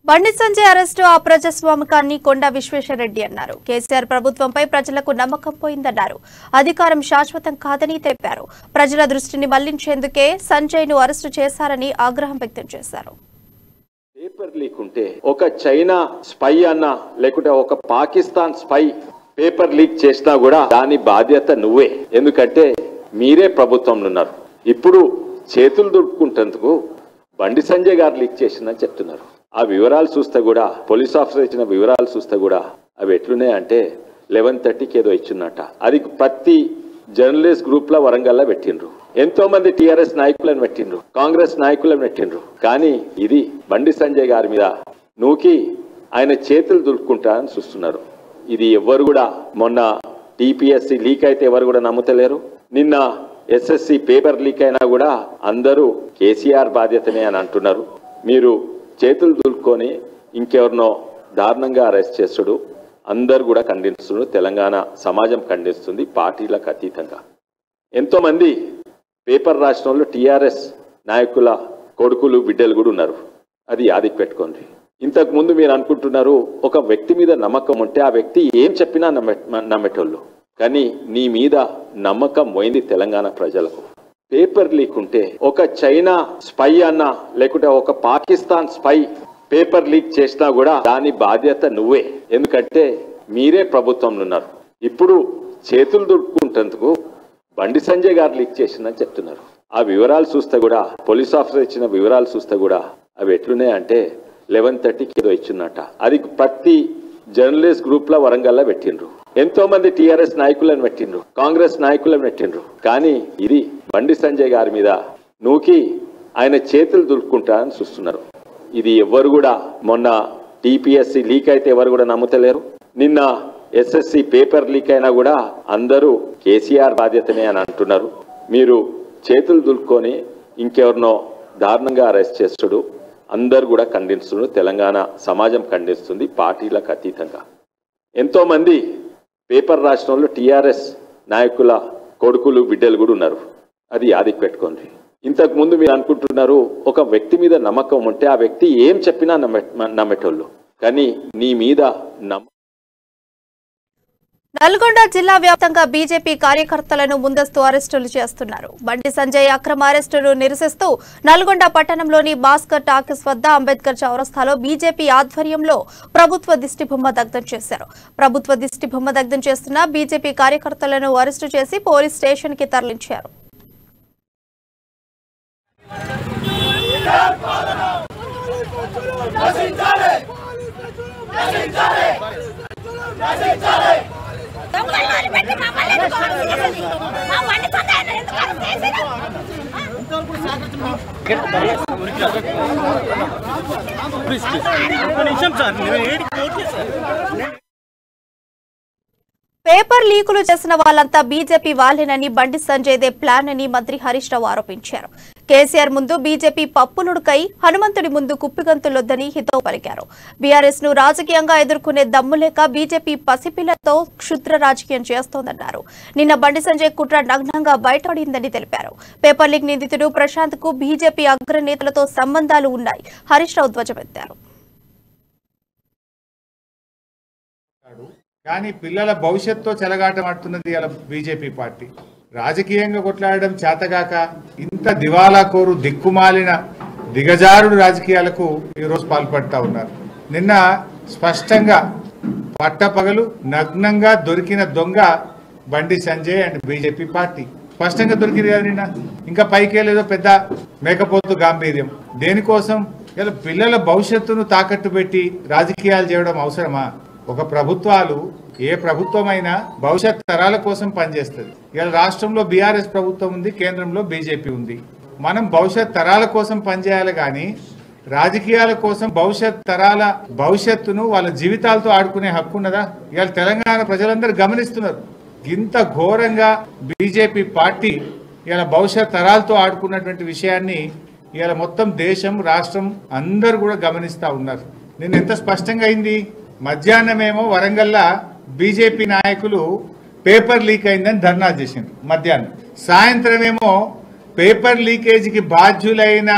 Bandi Sanjay arrest అప్రజాస్వామికాన్ని కొండా విశ్వేశ్వరరెడ్డి అన్నారు. కేసీఆర్ ప్రభుత్వంపై ప్రజలకు నమ్మకం పోయిందన్నారు. అధికారం శాశ్వతం కాదని తెలిపారు. ప్రజల దృష్టిని మళ్లించేందుకే సంజయ్ ను అరెస్టు చేశారని ఆగ్రహం వ్యక్తం చేశారు. పేపర్ లీక్ ఉంటే ఒక చైనా స్పై అన్న లేకుంటే ఒక పాకిస్తాన్ స్పై పేపర్ లీక్ చేసినా కూడా దాని బాధ్యత నువ్వే. ఎందుకంటే మీరే ప్రభుత్వంలో ఉన్నారు. ఇప్పుడు చేతులు దుడుకుంటేందుకు బండి సంజయ్ గారు లీక్ చేసిందని చెప్తున్నారు. ఆ వివరాలు చూస్తే కూడా పోలీస్ ఆఫీసర్ ఇచ్చిన వివరాలు చూస్తే కూడా అవి ఎట్లున్నాయంటే 11:30కి ఏదో ఇచ్చిందట. అది ప్రతి జర్నలిస్ట్ గ్రూప్ లో వరంగల్లో పెట్టిండ్రు. ఎంతో మంది టీఆర్ఎస్ నాయకులను పెట్టిండ్రు, కాంగ్రెస్ నాయకులను పెట్టిండ్రు. కానీ ఇది బండి సంజయ్ గారి మీద నూకి ఆయన చేతులు దులుపుకుంటా అని చూస్తున్నారు. ఇది ఎవరు కూడా మొన్న టీపీఎస్సీ లీక్ అయితే ఎవరు కూడా నమ్ముతలేరు. నిన్న ఎస్ఎస్సి పేపర్ లీక్ అయినా కూడా అందరూ కేసీఆర్ బాధ్యతనే అని అంటున్నారు. మీరు చేతులు దులుపుకొని ఇంకెవరినో దారుణంగా అరెస్ట్ చేస్తుడు అందరు కూడా ఖండిస్తున్నారు. తెలంగాణ సమాజం ఖండిస్తుంది పార్టీలకు అతీతంగా. ఎంతో మంది పేపర్ రాసిన వాళ్ళు టీఆర్ఎస్ నాయకుల కొడుకులు బిడ్డలు కూడా ఉన్నారు. అది యాదికి పెట్టుకోండి. ఇంతకు ముందు మీరు అనుకుంటున్నారు ఒక వ్యక్తి మీద నమ్మకం ఉంటే ఆ వ్యక్తి ఏం చెప్పినా నమ్మేటోళ్ళు. కానీ నీ మీద నమ్మకం పోయింది తెలంగాణ ప్రజలకు. పేపర్ లీక్ ఉంటే ఒక చైనా స్పై అన్న లేకుంటే ఒక పాకిస్తాన్ స్పై పేపర్ లీక్ చేసినా కూడా దాని బాధ్యత నువ్వే. ఎందుకంటే మీరే ప్రభుత్వంలో ఉన్నారు. ఇప్పుడు చేతులు దుడుకుంటేందుకు బండి సంజయ్ గారు లీక్ చేసిందని చెప్తున్నారు. ఆ వివరాలు చూస్తే కూడా పోలీస్ ఆఫీసర్ ఇచ్చిన వివరాలు చూస్తే కూడా అవి ఎట్లున్నాయంటే 11:30కి ఏదో ఇచ్చిందట. అది ప్రతి జర్నలిస్ట్ గ్రూప్ లో వరంగల్లో పెట్టిండ్రు. ఎంతో మంది టీఆర్ఎస్ నాయకులను పెట్టిండ్రు, కాంగ్రెస్ నాయకులను పెట్టిండ్రు. కానీ ఇది బండి సంజయ్ గారి మీద నూకి ఆయన చేతులు దులుపుకుంటా అని చూస్తున్నారు. ఇది ఎవరు కూడా మొన్న టీపీఎస్సీ లీక్ అయితే ఎవరు కూడా నమ్ముతలేరు. నిన్న ఎస్ఎస్సి పేపర్ లీక్ అయినా కూడా అందరూ కేసీఆర్ బాధ్యతనే అని అంటున్నారు. మీరు చేతులు దులుపుకొని ఇంకెవరినో దారుణంగా అరెస్ట్ చేస్తుడు అందరు కూడా ఖండిస్తున్నారు. తెలంగాణ సమాజం ఖండిస్తుంది పార్టీలకు అతీతంగా. ఎంతో మంది పేపర్ రాసిన వాళ్ళు టీఆర్ఎస్ నాయకుల కొడుకులు బిడ్డలు కూడా ఉన్నారు. అది యాదికి పెట్టుకోండి. ఇంతకు ముందు మీరు అనుకుంటున్నారు ఒక వ్యక్తి మీద నమ్మకం ఉంటే ఆ వ్యక్తి ఏం చెప్పినా నమ్మేటోళ్ళు. కానీ నీ మీద నల్గొండ జిల్లా వ్యాప్తంగా బీజేపీ కార్యకర్తలను ముందస్తు అరెస్టులు చేస్తున్నారు. బండి సంజయ్ అక్రమ అరెస్టును నిరసిస్తూ నల్గొండ పట్టణంలోని భాస్కర్ టాకీస్ వద్ద అంబేద్కర్ చౌరస్తాలో బీజేపీ ఆధ్వర్యంలో ప్రభుత్వ దిష్టిబొమ్మ దగ్ధం చేశారు. ప్రభుత్వ దిష్టిబొమ్మ దగ్ధం చేస్తున్న బీజేపీ కార్యకర్తలను అరెస్టు చేసి పోలీస్ స్టేషన్ కి తరలించారు. పేపర్ లీకులు చేసిన వాళ్ళంతా BJP వాళ్ళేనని Bandi Sanjay they plan అని మంత్రి హరీష్ రావు ఆరోపించారు. కేసీఆర్ ముందు బీజేపీ పప్పునుడుకై హనుమంతుడి ముందు కుప్పిగంతులొద్దని హితవు పలికారు. బీఆర్ఎస్ ను రాజకీయంగా ఎదుర్కొనే దమ్ములేక బీజేపీ పసిపిల్లతో క్షుద్ర రాజకీయం చేస్తోందన్నారు. నిన్న బండి సంజయ్ కుట్ర నగ్నంగా బయటపడిందని తెలిపారు. పేపర్ లీక్ నిందితుడు ప్రశాంత్ కు బీజేపీ అగ్రనేతలతో సంబంధాలు ఉన్నాయి హరీష్ రావు ధ్వజమెత్తారు. కానీ పిల్లల భవిష్యత్తుతో చెలగాటమాడుతున్నది ఇలా బీజేపీ పార్టీ. రాజకీయంగా కొట్లాడడం చేతగాక ఇంత దివాలాకోరు దిక్కుమాలిన దిగజారుడు రాజకీయాలకు ఈరోజు పాల్పడతా ఉన్నారు. నిన్న స్పష్టంగా పట్టపగలు నగ్నంగా దొరికిన దొంగ Bandi Sanjay and BJP party స్పష్టంగా దొరికింది కదా. నిన్న ఇంకా పైకేలేదో పెద్ద మేకపోతు గాంభీర్యం. దేనికోసం ఇలా పిల్లల భవిష్యత్తును తాకట్టు పెట్టి రాజకీయాలు చేయడం అవసరమా? ఒక ప్రభుత్వాలు ఏ ప్రభుత్వమైనా భవిష్యత్ తరాల కోసం పనిచేస్తుంది. ఇలా రాష్ట్రంలో బీఆర్ఎస్ ప్రభుత్వం ఉంది, కేంద్రంలో బీజేపీ ఉంది. మనం భవిష్యత్ తరాల కోసం పనిచేయాలి కానీ రాజకీయాల కోసం భవిష్యత్ తరాల భవిష్యత్తును వాళ్ళ జీవితాలతో ఆడుకునే హక్కు ఉన్నదా? ఇవాళ తెలంగాణ ప్రజలందరూ గమనిస్తున్నారు. ఇంత ఘోరంగా బీజేపీ పార్టీ ఇలా భవిష్యత్ తరాలతో ఆడుకున్నటువంటి విషయాన్ని ఇవాళ మొత్తం దేశం రాష్ట్రం అందరూ కూడా గమనిస్తూ ఉన్నారు. నిన్న ఎంత స్పష్టంగా అయింది. మధ్యాహ్నమేమో వరంగల్లా బీజేపీ నాయకులు పేపర్ లీక్ అయిందని ధర్నా చేసిండ్రు మధ్యాహ్నం. సాయంత్రమేమో పేపర్ లీకేజీకి బాధ్యులైన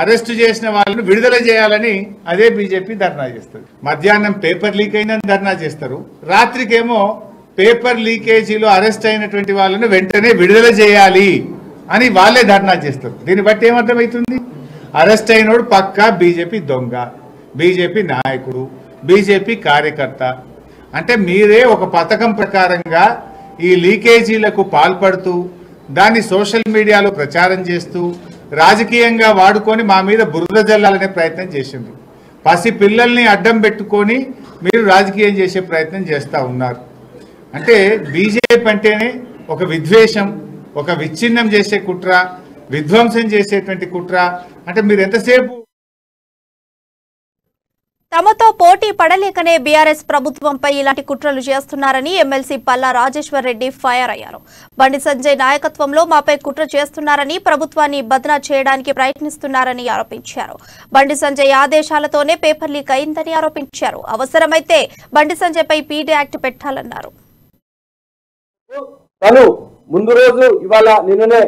అరెస్టు చేసిన వాళ్ళను విడుదల చేయాలని అదే బీజేపీ ధర్నా చేస్తుంది. మధ్యాహ్నం పేపర్ లీక్ అయిందని ధర్నా చేస్తారు, రాత్రికేమో పేపర్ లీకేజీలో అరెస్ట్ అయినటువంటి వాళ్ళను వెంటనే విడుదల చేయాలి అని వాళ్ళే ధర్నా చేస్తారు. దీన్ని బట్టి ఏమర్థమవుతుంది? అరెస్ట్ అయినోడు పక్కా బీజేపీ దొంగ, బీజేపీ నాయకుడు, బీజేపీ కార్యకర్త. అంటే మీరే ఒక పథకం ప్రకారంగా ఈ లీకేజీలకు పాల్పడుతూ దాన్ని సోషల్ మీడియాలో ప్రచారం చేస్తూ రాజకీయంగా వాడుకొని మా మీద బురద జల్లాలనే ప్రయత్నం చేసిండ్రు. పసి పిల్లల్ని అడ్డం పెట్టుకొని మీరు రాజకీయం చేసే ప్రయత్నం చేస్తూ ఉన్నారు. అంటే బీజేపీ అంటేనే ఒక విద్వేషం, ఒక విచ్ఛిన్నం చేసే కుట్ర, విధ్వంసం చేసేటువంటి కుట్ర. అంటే మీరు ఎంతసేపు తమతో పోటీ పడలేకనే బీఆర్ఎస్ ప్రభుత్వంపై ఇలాంటి కుట్రలు చేస్తున్నారని ఎమ్మెల్సీ పల్లా రాజేశ్వర్ రెడ్డి ఫైర్ అయ్యారు. బండి సంజయ్ నాయకత్వంలో మాపై కుట్ర చేస్తున్నారని, ప్రభుత్వాన్ని బదనా చేయడానికి ప్రయత్నిస్తున్నారని ఆరోపించారు. బండి సంజయ్ ఆదేశాలతోనే పేపర్ లీక్ అయిందని ఆరోపించారు. అవసరమైతే బండి సంజయ్ పై పీడీ యాక్ట్ పెట్టాలన్నారు. తను ముందు రోజు ఇవాళ నిన్ననే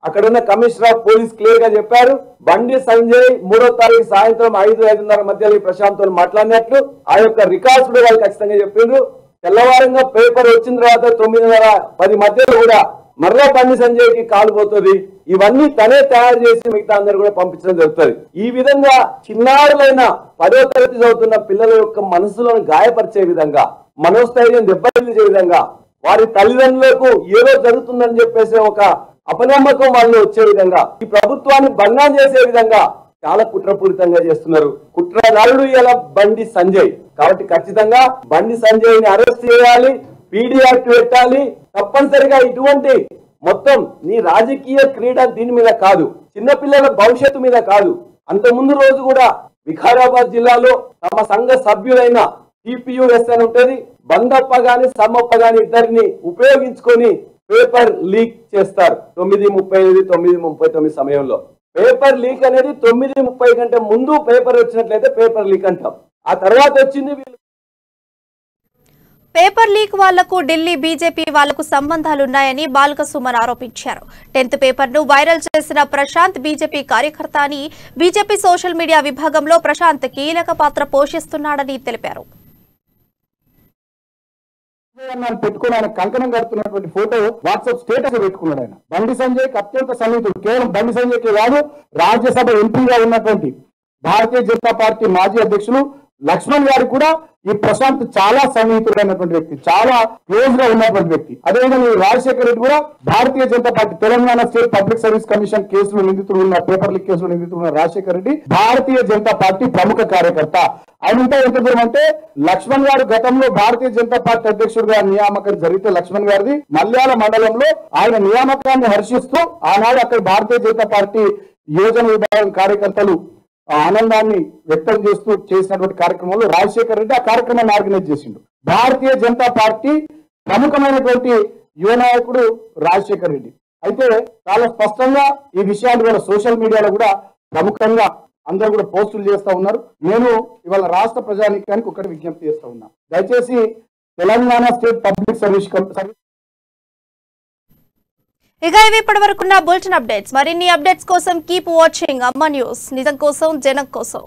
అక్కడున్న కమిషనర్ ఆఫ్ పోలీస్ క్లియర్ గా చెప్పారు, బండి సంజయ్ 3వ తారీఖు సాయంత్రం 5-5:30 మధ్యలో ఈ ప్రశాంత్తో మాట్లాడినట్లు ఆ యొక్క రికార్డ్స్ కూడా వాళ్ళు ఖచ్చితంగా చెప్పిండ్రు. తెల్లవారంగా పేపర్ వచ్చిన తర్వాత 9:30-10 మధ్యలో కూడా మరలా బండి సంజయ్ కి కాలు పోతుంది. ఇవన్నీ తనే తయారు చేసి మిగతా అందరు కూడా పంపించడం జరుగుతుంది. ఈ విధంగా చిన్నారులైన 10వ తరగతి చదువుతున్న పిల్లల యొక్క మనసులను గాయపరిచే విధంగా, మనోస్థైర్యం దెబ్బతీసే విధంగా, వారి తల్లిదండ్రులకు ఏదో జరుగుతుందని చెప్పేసి ఒక అపనమ్మకం వాళ్ళు వచ్చే విధంగా, ఈ ప్రభుత్వాన్ని బదనాం చేసే విధంగా చాలా కుట్రపూరితంగా చేస్తున్నారు. కుట్రదారుడు ఇలా బండి సంజయ్. కాబట్టి ఖచ్చితంగా బండి సంజయ్ ని అరెస్ట్ చేయాలి, పీడీ యాక్ట్ పెట్టాలి. తప్పనిసరిగా ఇటువంటి మొత్తం నీ రాజకీయ క్రీడ దీని మీద కాదు, చిన్నపిల్లల భవిష్యత్తు మీద కాదు. అంత ముందు రోజు కూడా వికారాబాద్ జిల్లాలో తమ సంఘ సభ్యులైన టీపీయూఎస్ అని ఉంటది, బందప్ప గాని సమ్మప్ప గాని ఇద్దరిని ఉపయోగించుకొని పేపర్ లీక్ చేస్తారు. 9:35, 9:39 సమయంలో పేపర్ లీక్ అనేది 9:30 కంటే ముందు పేపర్ వచ్చినట్లయితే పేపర్ లీక్ అంటాం. ఆ తర్వాత వచ్చింది పేపర్ లీక్ వాళ్లకు ఢిల్లీ బీజేపీ వాళ్లకు సంబంధాలున్నాయని బాల్క సుమన్ ఆరోపించారు. 10th పేపర్ను వైరల్ చేసిన ప్రశాంత్ బీజేపీ కార్యకర్త అని, బీజేపీ సోషల్ మీడియా విభాగంలో ప్రశాంత్ కీలక పాత్ర పోషిస్తున్నాడని తెలిపారు. పెట్టుకుని ఆయన కంకణం కడుతున్నటువంటి ఫోటో వాట్సాప్ స్టేటస్ పెట్టుకున్నాడు. ఆయన బండి సంజయ్ అత్యంత సన్నిహితుడు. కేవలం బండి సంజయ్ కి కాదు, రాజ్యసభ ఎంపీగా ఉన్నటువంటి భారతీయ జనతా పార్టీ మాజీ అధ్యక్షులు లక్ష్మణ్ గారు కూడా ఈ ప్రశాంత్ చాలా సన్నిహితుడైనటువంటి వ్యక్తి, చాలా క్లోజ్ గా ఉన్నటువంటి వ్యక్తి. అదేవిధంగా రాజశేఖర్ రెడ్డి కూడా Bharatiya Janata party Telangana state public service commission కేసులో నిందితుడు ఉన్న, పేపర్ లీక్ కేసులో నిందితుడు ఉన్న రాజశేఖర్ రెడ్డి భారతీయ జనతా పార్టీ ప్రముఖ కార్యకర్త. ఆయన ఇంకా ఎంత దూరం అంటే లక్ష్మణ్ గారు గతంలో భారతీయ జనతా పార్టీ అధ్యక్షుడిగా నియామకం జరిగితే లక్ష్మణ్ గారిది మల్యాల మండలంలో ఆయన నియామకాన్ని హర్షిస్తూ ఆనాడు అక్కడ భారతీయ జనతా పార్టీ యోజన విభాగం కార్యకర్తలు ఆనందాన్ని వ్యక్తం చేస్తూ చేసినటువంటి కార్యక్రమంలో రాజశేఖర్ రెడ్డి ఆ కార్యక్రమాన్ని ఆర్గనైజ్ చేసిండు. భారతీయ జనతా పార్టీ ప్రముఖమైనటువంటి యువ నాయకుడు రాజశేఖర్ రెడ్డి. అయితే చాలా స్పష్టంగా ఈ విషయాలు కూడా సోషల్ మీడియాలో కూడా ప్రముఖంగా అందరూ కూడా పోస్టులు చేస్తా ఉన్నారు. నేను ఇవాళ రాష్ట్ర ప్రజానీకానికి ఒకటి విజ్ఞప్తి చేస్తా ఉన్నా, దయచేసి తెలంగాణ స్టేట్ పబ్లిక్ సర్వీస్ ఇక ఇవి ఇప్పటి వరకున్న బులెటిన్ అప్డేట్స్. మరిన్ని అప్డేట్స్ కోసం కీప్ వాచింగ్ అమ్మ న్యూస్. నిజం కోసం జనం కోసం.